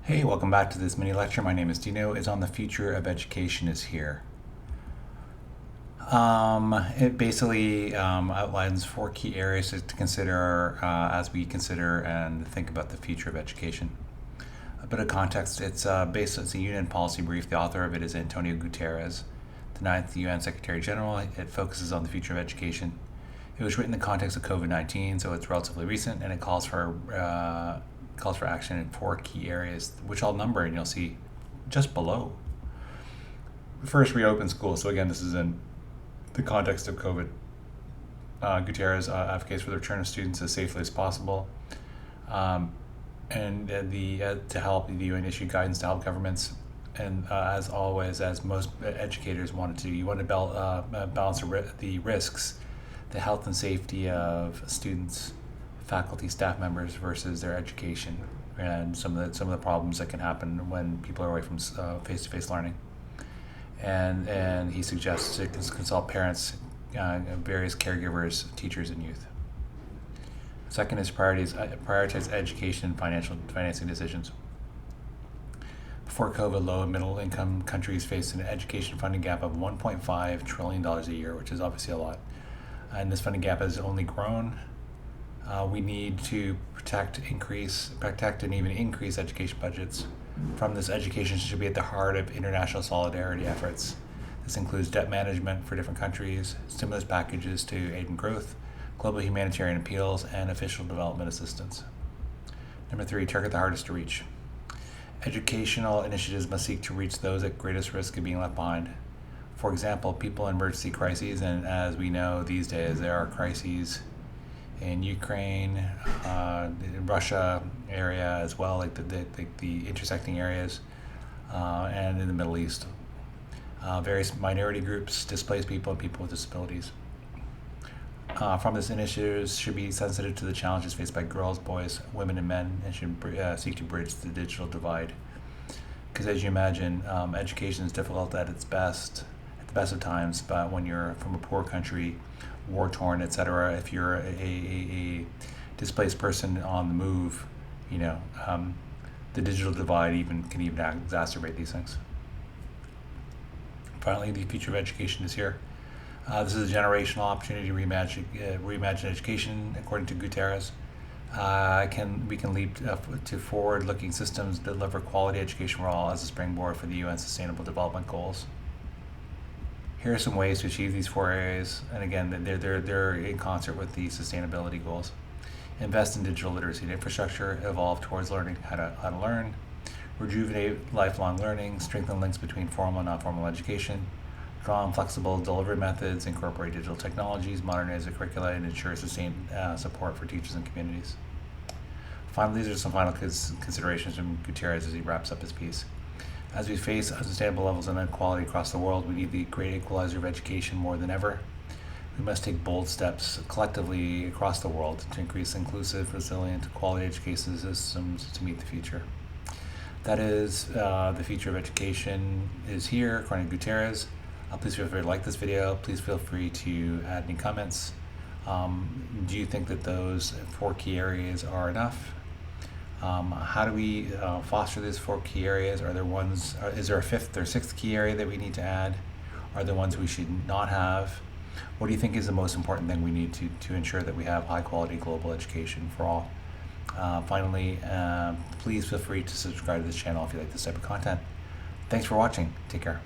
Hey, welcome back to this mini lecture. My name is Dino. It's on the future of education is here. It basically outlines four key areas to consider as we consider and think about the future of education. A bit of context, it's a UN policy brief. The author of it is António Guterres, the ninth UN Secretary General. It focuses on the future of education. It was written in the context of COVID-19, so it's relatively recent, and it calls for action in four key areas, which I'll number, and you'll see just below. First, reopen schools. So again, this is in the context of COVID. Guterres advocates for the return of students as safely as possible, and to help the UN issue guidance to help governments. And as always, as most educators wanted to, you want to balance the risks, the health and safety of students, faculty, staff members versus their education, and some of the problems that can happen when people are away from face-to-face learning. And he suggests to consult parents, various caregivers, teachers, and youth. Second is prioritize education and financing decisions. Before COVID, low and middle income countries faced an education funding gap of $1.5 trillion a year, which is obviously a lot. And this funding gap has only grown. We need to protect and even increase education budgets. From this, education should be at the heart of international solidarity efforts. This includes debt management for different countries, stimulus packages to aid in growth, global humanitarian appeals, and official development assistance. Number three, target the hardest to reach. Educational initiatives must seek to reach those at greatest risk of being left behind. For example, people in emergency crises, and as we know these days, there are crises in Ukraine, in Russia area as well, like the intersecting areas, and in the Middle East. Various minority groups, displaced people, and people with disabilities. From this, initiatives should be sensitive to the challenges faced by girls, boys, women, and men, and should seek to bridge the digital divide. Because as you imagine, education is difficult at the best of times, but when you're from a poor country, war-torn, etc., if you're a displaced person on the move, the digital divide can even exacerbate these things. Finally, the future of education is here. This is a generational opportunity to reimagine education, according to Guterres. We can leap to forward-looking systems that deliver quality education for all as a springboard for the UN Sustainable Development Goals. Here are some ways to achieve these four areas, and again, they're in concert with the sustainability goals. Invest in digital literacy and infrastructure, evolve towards learning how to learn, rejuvenate lifelong learning, strengthen links between formal and non-formal education, draw on flexible delivery methods, incorporate digital technologies, modernize the curricula, and ensure sustained support for teachers and communities. Finally, these are some final considerations from Guterres as he wraps up his piece. As we face unsustainable levels of inequality across the world, we need the great equalizer of education more than ever. We must take bold steps collectively across the world to increase inclusive, resilient, quality education systems to meet the future. That is, the future of education is here, according to Guterres. Please feel free to like this video. Please feel free to add any comments. Do you think that those four key areas are enough? How do we foster these four key areas? Is there a fifth or sixth key area that we need to add? Are there ones we should not have? What do you think is the most important thing we need to ensure that we have high quality global education for all? Finally, please feel free to subscribe to this channel if you like this type of content. Thanks for watching. Take care.